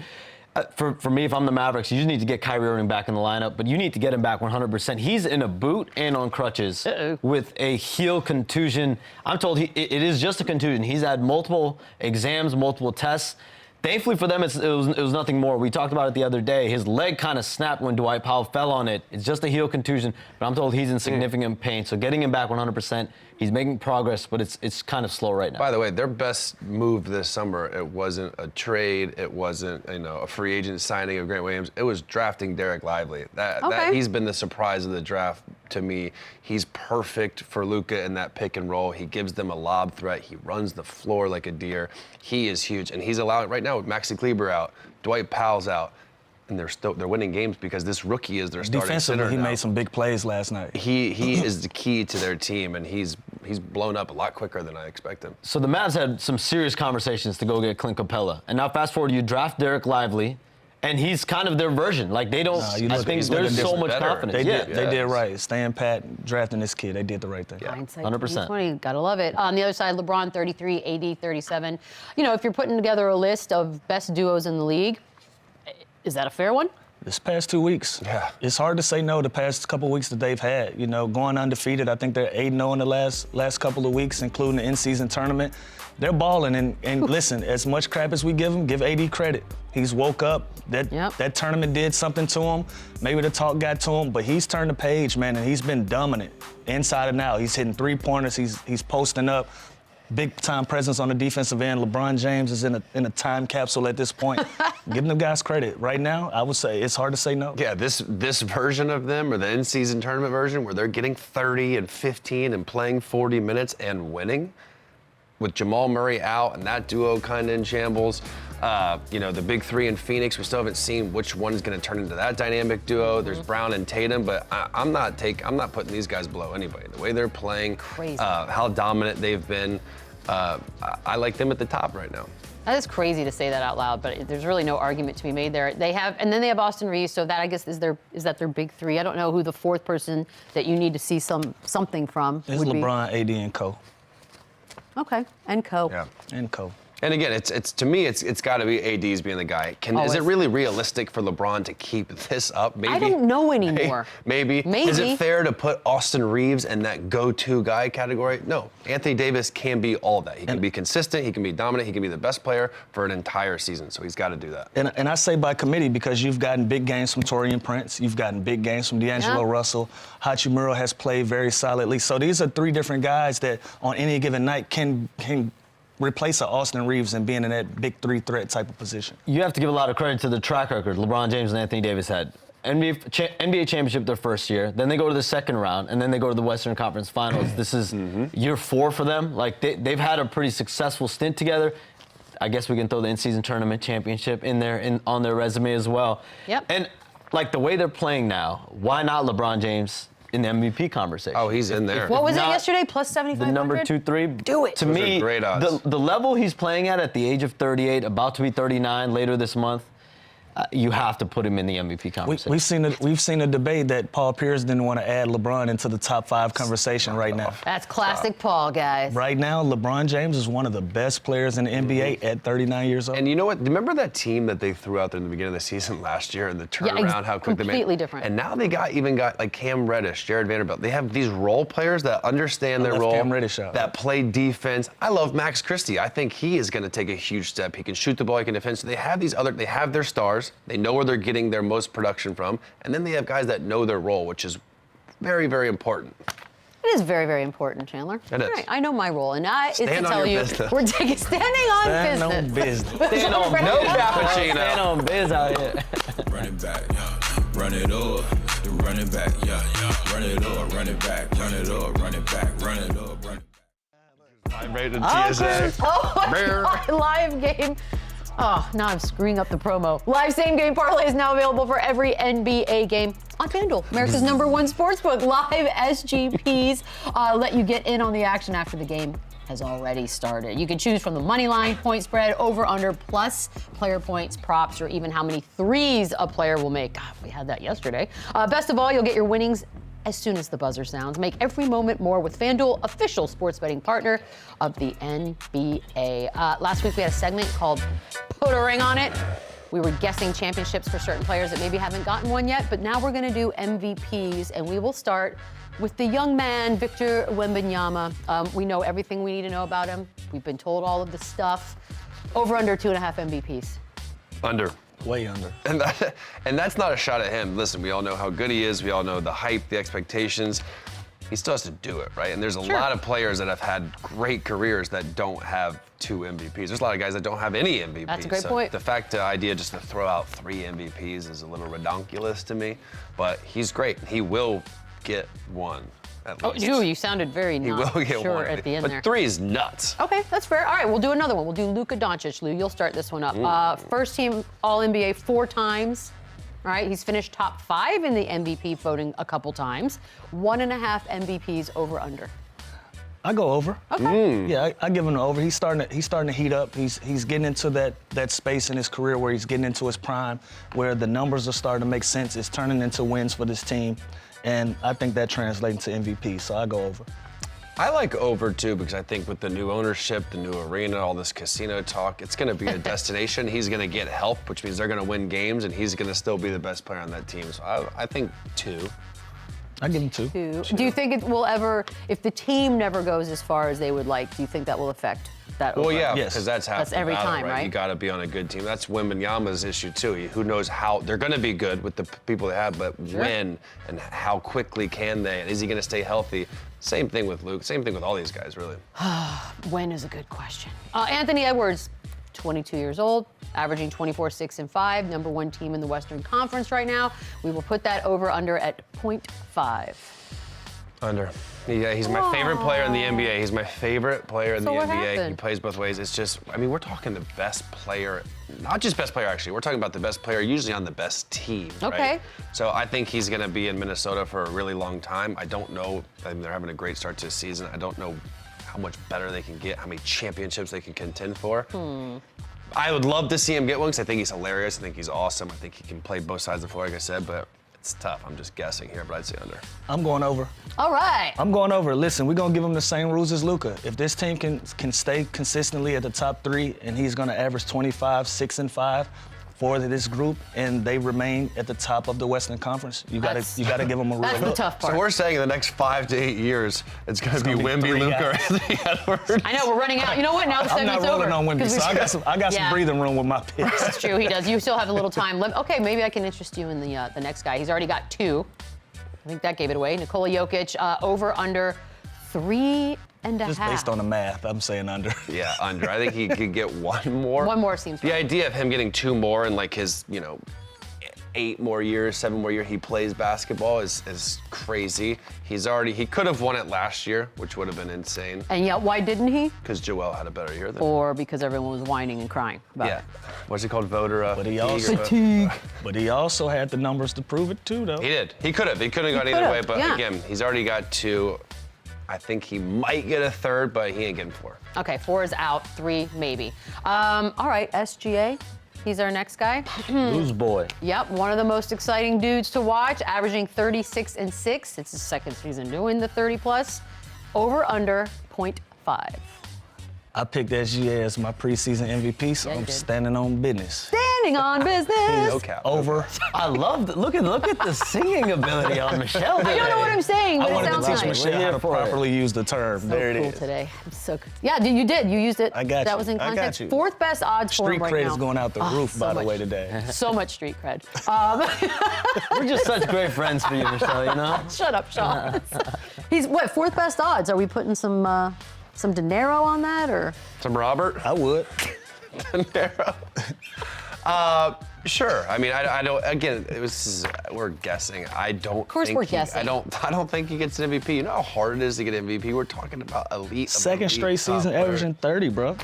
For me, if I'm the Mavericks, you just need to get Kyrie Irving back in the lineup, but you need to get him back 100%. He's in a boot and on crutches with a heel contusion. I'm told it is just a contusion. He's had multiple exams, multiple tests. Thankfully for them, it was nothing more. We talked about it the other day. His leg kind of snapped when Dwight Powell fell on it. It's just a heel contusion, but I'm told he's in significant pain. So getting him back 100%, he's making progress, but it's kind of slow right now. By the way, their best move this summer, it wasn't a trade, it wasn't a free agent signing of Grant Williams. It was drafting Derek Lively. That he's been the surprise of the draft to me. He's perfect for Luka in that pick and roll. He gives them a lob threat. He runs the floor like a deer. He is huge, and he's allowing right now with Maxi Kleber out, Dwight Powell's out, and they're winning games because this rookie is their starting center. Defensively, he made some big plays last night. He is the key to their team, and he's blown up a lot quicker than I expect him. So the Mavs had some serious conversations to go get Clint Capella, and now fast forward, you draft Derek Lively, and he's kind of their version. Like they don't. I think there's so much confidence. They did right. Staying pat, drafting this kid. They did the right thing. Yeah, 100%. 2020, gotta love it. On the other side, LeBron 33, AD 37. If you're putting together a list of best duos in the league, is that a fair one? This past 2 weeks, it's hard to say no the past couple weeks that they've had. Going undefeated, I think they're 8-0 in the last couple of weeks, including the in-season tournament. They're balling, and listen, as much crap as we give him, give AD credit. He's woke up. That tournament did something to him. Maybe the talk got to him, but he's turned the page, man, and he's been dominant inside and out. He's hitting 3-pointers. He's posting up. Big-time presence on the defensive end. LeBron James is in a time capsule at this point. Giving them guys credit. Right now, I would say it's hard to say no. Yeah, this version of them, or the in-season tournament version, where they're getting 30 and 15 and playing 40 minutes and winning, with Jamal Murray out and that duo kind of in shambles. The big 3 in Phoenix, we still haven't seen which one is going to turn into that dynamic duo. There's Brown and Tatum, but I'm not putting these guys below anybody. The way they're playing, how dominant they've been, I like them at the top right now. That is crazy to say that out loud, but there's really no argument to be made there. And then they have Austin Reeves, so that I guess is that their big 3. I don't know who the 4th person that you need to see something from it's would LeBron, AD, and Co. Okay, and Co. Yeah, and Co. And again, it's to me, it's got to be AD's being the guy. Is it really realistic for LeBron to keep this up? Maybe. I don't know anymore. Maybe. Is it fair to put Austin Reeves in that go-to guy category? No. Anthony Davis can be all that. He can be consistent. He can be dominant. He can be the best player for an entire season. So he's got to do that. And I say by committee because you've gotten big games from Taurean Prince. You've gotten big games from D'Angelo Russell. Hachimura has played very solidly. So these are 3 different guys that on any given night can replacing Austin Reeves and being in that big three threat type of position. You have to give a lot of credit to the track record LeBron James and Anthony Davis had. NBA championship their first year, then they go to the second round, and then they go to the Western Conference Finals. This is year 4 for them. Like they've had a pretty successful stint together. I guess we can throw the in-season tournament championship in there on their resume as well. Yep. And like the way they're playing now, why not LeBron James in the MVP conversation? Oh, he's in there. What was it yesterday? Plus 7,500? The number 2-3. Do it. To Those are me, great odds. the level he's playing at the age of 38, about to be 39 later this month, you have to put him in the MVP conversation. We've seen a debate that Paul Pierce didn't want to add LeBron into the top 5 conversation right now. That's classic Paul, guys. Right now, LeBron James is one of the best players in the NBA at 39 years old. And you know what? Remember that team that they threw out there in the beginning of the season last year and the turnaround, how quick they made? Completely different. And now they even got like Cam Reddish, Jared Vanderbilt. They have these role players that understand their role, Cam Reddish out. that play defense. I love Max Christie. I think he is going to take a huge step. He can shoot the ball, he can defend. So they have they have their stars. They know where they're getting their most production from. And then they have guys that know their role, which is very, very important. It is very, very important, Chandler. It is. All right, I know my role, and I is to Stand on tell your you business. we're taking standing on Stand business. on business. Stand on No biz. cappuccino. Stand on biz out here. Run it back, yeah. Run it up. The run it back, yeah. Run it up, run it back, run it up, run it back, run it up, run it back. Vibrated TSA. Oh, my God, live game. Oh, now I'm screwing up the promo. Live same-game parlay is now available for every NBA game on FanDuel, America's #1 sportsbook. Live SGPs let you get in on the action after the game has already started. You can choose from the money line, point spread, over, under, plus player points, props, or even how many threes a player will make. God, we had that yesterday. Best of all, you'll get your winnings as soon as the buzzer sounds. Make every moment more with FanDuel, official sports betting partner of the NBA. Last week we had a segment called Put a Ring on It. We were guessing championships for certain players that maybe haven't gotten one yet, but now we're gonna do MVPs, and we will start with the young man, Victor Wembanyama. We know everything we need to know about him. We've been told all of the stuff. Over under 2.5 MVPs. Under. Way under. And that's not a shot at him. Listen, we all know how good he is. We all know the hype, the expectations. He still has to do it, right? And there's a lot of players that have had great careers that don't have 2 MVPs. There's a lot of guys that don't have any MVPs. That's a great point. The idea just to throw out 3 MVPs is a little redonkulous to me, but he's great. He will get one. Oh, you sounded very not sure at the end but there. 3 is nuts. Okay, that's fair. All right, we'll do another one. We'll do Luka Doncic. Lou, you'll start this one up. First team All-NBA 4 times. All right, he's finished top 5 in the MVP voting a couple times. 1.5 MVPs over under. I go over. Okay. Yeah, I give him an over. He's starting to heat up. He's getting into that space in his career where he's getting into his prime, where the numbers are starting to make sense. It's turning into wins for this team. And I think that translates into MVP, so I go over. I like over too because I think with the new ownership, the new arena, all this casino talk, it's going to be a destination. He's going to get help, which means they're going to win games, and he's going to still be the best player on that team. So I think 2. I give him 2. 2. Do you think it will ever, if the team never goes as far as they would like, do you think that will affect that over? Well, yeah, Yes. because that's half That's the every battle, time, right? You got to be on a good team. That's Wembanyama's issue too. Who knows how they're going to be good with the people they have, but when and how quickly can they? And is he going to stay healthy? Same thing with Luke. Same thing with all these guys, really. When is a good question. Anthony Edwards, 22 years old, averaging 24, 6, and 5, #1 team in the Western Conference right now. We will put that over under at 0.5. Under. Yeah, he's my favorite player in the NBA. He's my favorite player in So the what NBA. He happened? plays both ways. It's just, I mean, we're talking the best player, not just best player actually. We're talking about the best player usually on the best team. Okay. Right? So I think he's going to be in Minnesota for a really long time. I don't know. I mean, they're having a great start to the season. I don't know how much better they can get, how many championships they can contend for. I would love to see him get one because I think he's hilarious. I think he's awesome. I think he can play both sides of the floor, like I said, but it's tough. I'm just guessing here, but I'd say under. I'm going over. All right. I'm going over. Listen, we're going to give him the same rules as Luka. If this team can stay consistently at the top 3 and he's going to average 25, 6, and 5 for this group and they remain at the top of the Western Conference, you got to give him a rule. That's the tough part. So we're saying in the next 5 to 8 years, it's going to be gonna be Wemby, 3 Luka, guys. Anthony Edwards. I know, we're running out. You know what? Now the I'm not segment's rolling over. on Wemby, 'Cause so I got some Yeah. breathing room with my picks. That's true, he does. You still have a little time. Okay, maybe I can interest you in the next guy. He's already got 2. I think that gave it away. Nikola Jokic, over under 3 and a Just half. based on the math, I'm saying under. Yeah, under. I think he could get one more. One more seems The right. idea of him getting 2 more in like his, 8 more years, 7 more years he plays basketball is crazy. He could have won it last year, which would have been insane. And yet, why didn't he? Because Joel had a better year than Or because everyone was whining and crying about Yeah. it. What's it called? Voter But he fatigue also But he also had the numbers to prove it too, though. He did. He could have. He couldn't have gone either could've, way. But yeah. again, he's already got 2. I think he might get a 3rd, but he ain't getting 4. Okay, 4 is out, 3 maybe. All right, SGA. He's our next guy. Who's boy? Yep, one of the most exciting dudes to watch, averaging 36 and 6. It's his second season doing the 30 plus. Over under 0.5. I picked SGA as my preseason MVP, so Yeah, you I'm did. standing on business. Standing on business. No cap. Over. I love look at the singing ability on Michelle today. I don't know what I'm saying, but I it wanted to sounds teach nice. Michelle how to here for it. properly use the term. So there it cool is. today. I'm so good. Yeah, you did. You used it. I got That you. was in I got context. you. 4th best odds for Street him right cred now. is going out the roof, so by the much. way, today. So much street cred. We're just such great friends for you, Michelle, you know? Shut up, Sean. He's what, 4th best odds? Are we putting some dinero on that or? Some Robert? I would. Nero. Sure. I mean, I don't. Again, we're guessing. I don't. Of course we're guessing. I don't think he gets an MVP. You know how hard it is to get an MVP. We're talking about elite. Second elite straight top season player. averaging 30, bro.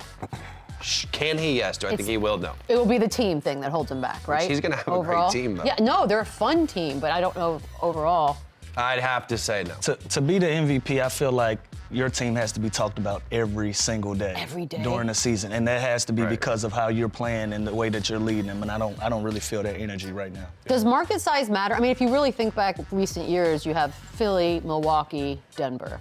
Can he? Yes. Do I think he will? No. It will be the team thing that holds him back, right? he's gonna have a great overall. team, though. Yeah, no, they're a fun team, but I don't know overall. I'd have to say no. To be the MVP, I feel like your team has to be talked about every single day. Every day. During the season. And that has to be Right. because of how you're playing and the way that you're leading them. And I don't really feel that energy right now. Does market size matter? I mean, if you really think back recent years, you have Philly, Milwaukee, Denver.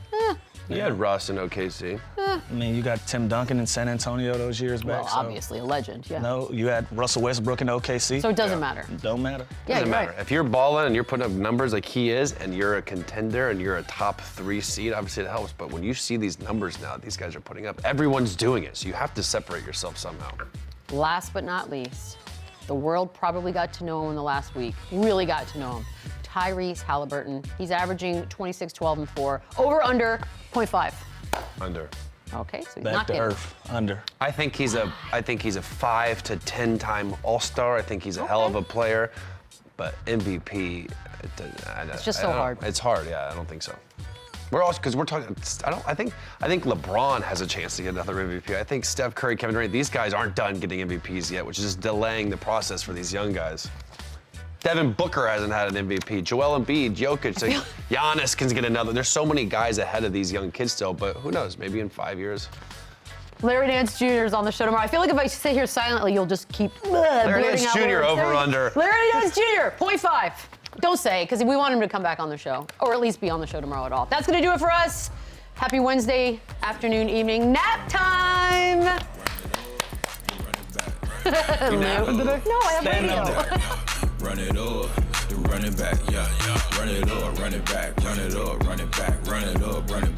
You had Russ in OKC. I mean, you got Tim Duncan in San Antonio those years Well, back. so- obviously a legend, yeah. No, you had Russell Westbrook in OKC. So it doesn't matter. Don't matter. Yeah, Doesn't you're matter. right. If you're balling and you're putting up numbers like he is, and you're a contender and you're a top 3 seed, obviously it helps. But when you see these numbers now, these guys are putting up, everyone's doing it. So you have to separate yourself somehow. Last but not least, the world probably got to know him in the last week. Really got to know him. Tyrese Halliburton. He's averaging 26, 12, and 4. Over under 0.5. Under. Okay, so he's Back not to getting. earth. Under. I think he's a 5 to 10 time All-Star. I think he's a hell of a player, but MVP. It's just so hard. It's hard. Yeah, I don't think so. We're also because we're talking. I think LeBron has a chance to get another MVP. I think Steph Curry, Kevin Durant, these guys aren't done getting MVPs yet, which is just delaying the process for these young guys. Devin Booker hasn't had an MVP. Joel Embiid, Jokic, like, Giannis can get another. There's so many guys ahead of these young kids still, but who knows? Maybe in 5 years. Larry Nance Jr. is on the show tomorrow. I feel like if I sit here silently, you'll just keep Larry blurting Nance out Jr. words. over under. Larry Nance Jr. 0.5. Don't say, because we want him to come back on the show, or at least be on the show tomorrow at all. That's going to do it for us. Happy Wednesday afternoon, evening, nap time. You napping today? No, I have radio. Run it up, run it back, yeah, yeah. Run it up, run it back, run it up, run it back, run it up, run it